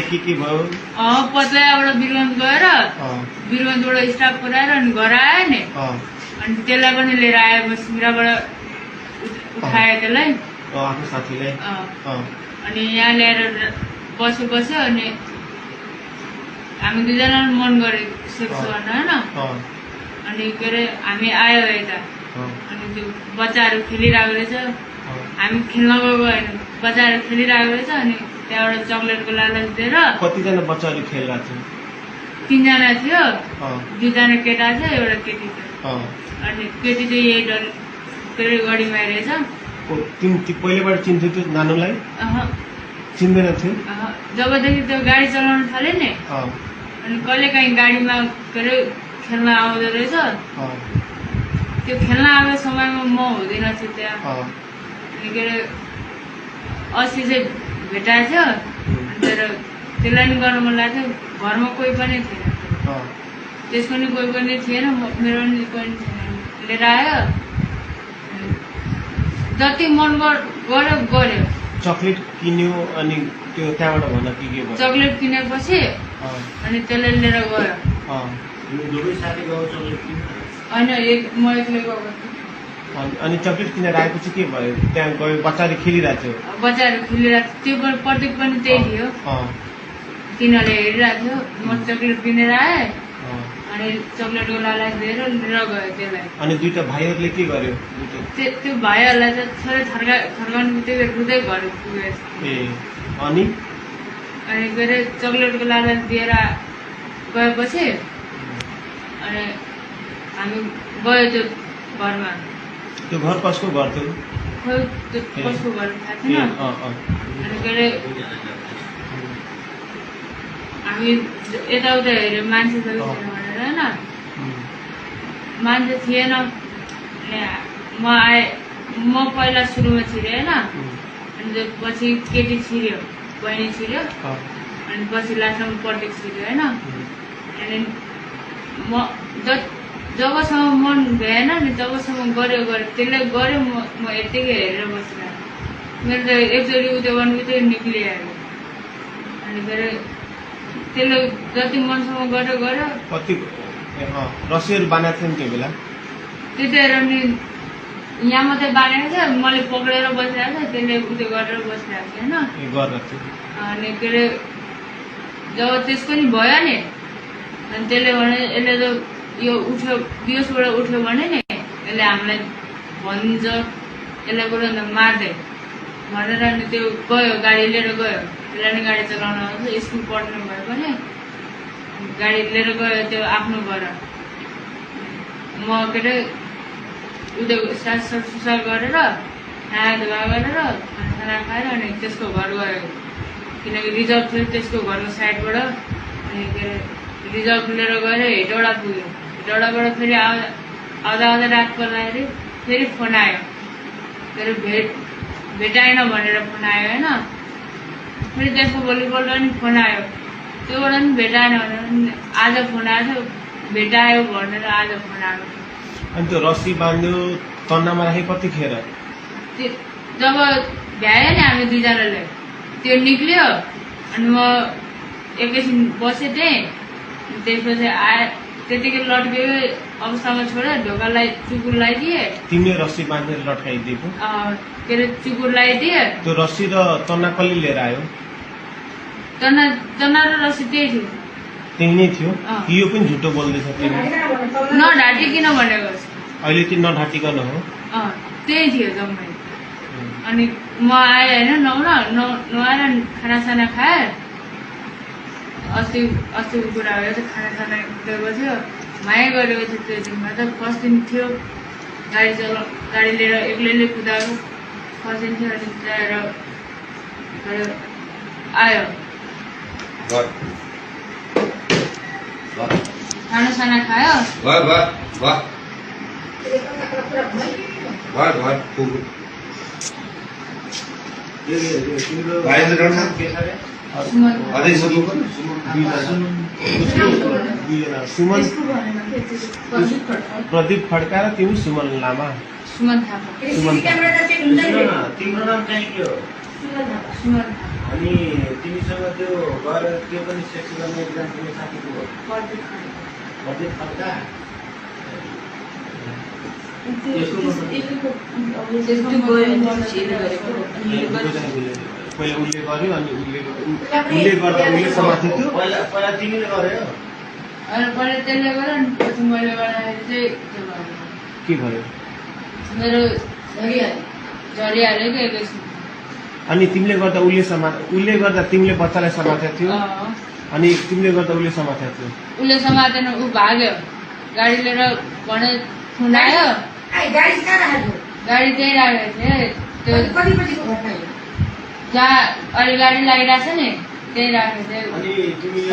के भयो पत्लाबाट बिरुवान गएर बिरुवानबाट स्टाफ पुऱ्याएर अनि घर आयो नि अनि त्यसलाई पनि लिएर आयो सिङ्राबाट उठायो त्यसलाई आफ्नो साथीलाई अनि यहाँ ल्याएर बस्यो अनि हामी दुईजना मन गरेको सेक्स गर्न होइन अनि के अरे हामी आयो यता अनि त्यो बच्चाहरू खेलिरहेको रहेछ हामी खेल्न गएको होइन बच्चाहरू खेलिरहेको रहेछ अनि त्यहाँबाट चक्लेटको लालच दिएर कतिजना बच्चाहरू खेलिरहेको थियो 3 जना थियो 2 जना केटा थियो एउटा केटी थियो अनि केटी चाहिँ यही डर गढीमा रहेछ पहिलेबाट चिन्थ्यो त्यो नानुलाई चिन्दैन थियो जबदेखि त्यो गाडी चलाउन थाल्यो नि अनि कहिले काहीँ गाडीमा के अरे खेल्न आउँदो रहेछ त्यो खेल्न आएको समयमा म हुँदैन थिएँ त्यहाँ अनि के अरे अस्ति चाहिँ भेटाएको थियो अनि त्यसलाई नि गर्न मन लागेको थियो घरमा कोही पनि थिएन त्यसको नि कोही पनि थिएन मेरो नि कोही पनि थिएन लिएर आयो जति मन गर्यो चक्लेट किन्यो अनि त्यो त्यहाँबाट भन्न के भयो चक्लेट किनेपछि अनि त्यसले लिएर गयो होइन म एक्लै गएको अनि चक्लेट किनेर आएपछि के भयो त्यहाँ गयो बच्चाहरू खेलिरहेको थियो बच्चाहरू खेलिरहेको थियो त्यो प्रतीक पनि त्यही थियो तिनीहरूले हेरिरहेको थियो म चक्लेट किनेर आएँ अनि चक्लेटको लालच दिएर लिएर गयो त्यसलाई अनि दुईटा भाइहरूले के गर्यो त्यो भाइहरूलाई त छोरी थर्काउनु बित्तिकै रुँदै घर पुगेछ अनि के अरे चक्लेटको लालच दिएर गएपछि अनि हामी गयो त्यो घरमा त्यो घर कसको घर थियो खोइ त्यो कसको घर थाहा थिएन अनि के अरे हामी यताउता हेऱ्यो मान्छे छ भनेर होइन मान्छे थिएन म आएँ म पहिला सुरुमा छिरेँ होइन अनि पछि केटी छिर्यो बहिनी छिर्यो अनि पछि लास्टमा प्रतीक छिर्यो होइन अनि म जबसम्म मन भएन नि तबसम्म गऱ्यो त्यसले गऱ्यो म यत्तिकै हेरेर बसिरहेको मेरो त एकचोटि उयो गर्नु बित्तिकै निक्लिहाल्यो अनि के अरे त्यसले जति मनसम्म गऱ्यो कति रस्सीहरू बाँधेको थियो नि त्यो बेला त्यतिखेर नि यहाँ मात्रै बाँधेको थियो मैले पक्रेर बसिरहेको थिएँ त्यसले उयो गरेर बसिरहेको थियो होइन अनि के अरे जब त्यसको नि भयो नि अनि त्यसले भने यसले त यो उठ्यो बिहोसबाट उठ्यो भने नि यसले हामीलाई भनिदिन्छ यसलाई गएर अन्त मार्दै भनेर अनि त्यो गयो गाडी लिएर गयो त्यसलाई नि गाडी चलाउन आउँछ स्कुल पढ्नु भयो भने गाडी लिएर गयो त्यो आफ्नो घर म के अरे उयो सुसार गरेर खाना धुवा गरेर खाना खाएर अनि त्यसको घर गयो किनकि रिजर्भ थियो त्यसको घरको साइडबाट अनि के अरे रिजर्भ लिएर गएर हेटौडा पुग्यो हेटौडाबाट फेरि आउँदा रात पर्दाखेरि फेरि फोन आयो के अरे भेटाएन भनेर फोन आयो होइन फेरि त्यसको भोलिपल्ट पनि फोन आयो त्योबाट पनि भेटाएन भनेर आज फोन आएको थियो भेटायो भनेर आज फोन आएको थियो अनि त्यो रस्सी बाँध्यो तन्नामा राखे कतिखेर जब भ्यायो नि हामी दुईजनाले त्यो निक्ल्यो अनि म एकैछिन बसेँ त्यहीँ त्यसपछि आए त्यतिकै लट्केको अवस्थामा छोडेर ढोकालाई चुकुर लगाइदिए तिमीले रस्सी बाँधेर लट्काइदिएको के अरे चुकुर लगाइदिए त्यो रस्सी र तन्ना कसले लिएर आयो तन्ना र रस्सी त्यही थियो त्यही नै थियो यो पनि झुटो बोल्दैछ तिमी नढाटिकन भनेको अहिले त्यो नढाटिकन हो त्यही थियो जम्मै अनि म आएँ होइन नुहाएर खानासाना खाएँ अस्ति कुरा भयो त खानासाना गएको थियो माया गरेको थियो त्यो दिनमा त फर्स्ट दिन थियो गाडी लिएर एक्लैले कुदाएको फर्स्ट दिन थियो अनि ल्याएर आयो खानासाना खायो सुमन प्रदीप खड्का र तिमी सुमन लामा सुमन थापा तिम्रो नाम चाहिँ के हो? सुमन अनि तिमीसँग त्यो गएर त्यो पनि सेक्स गर्ने एकजना तिम्रो साथीको हो बर्थडे खर्चा पहिला उसले गर्यो अनि उसले गर्दा उसले समाथि थियो पहिला तिमीले गर्यो अनि पहिला त्यसले गर्यो अनि पछि मैले गर्दाखेरि चाहिँ त्यो भयो के भयो मेरो झरिहाल्यो कि एकैछिन अनि तिमीले गर्दा उसले गर्दा तिमीले बच्चालाई समातेको थियो अनि तिमीले गर्दा उसले समातेको थियो उसले समातेन ऊ भाग्यो गाडी लिएर भने थुनायो गाडी कहाँ राखेको गाडी त्यही राखेको थिएँ त्यो कति बजीको घटना हो जहाँ अहिले गाडी लागिरहेको छ नि त्यही राखेको अनि थिएँ तिमीले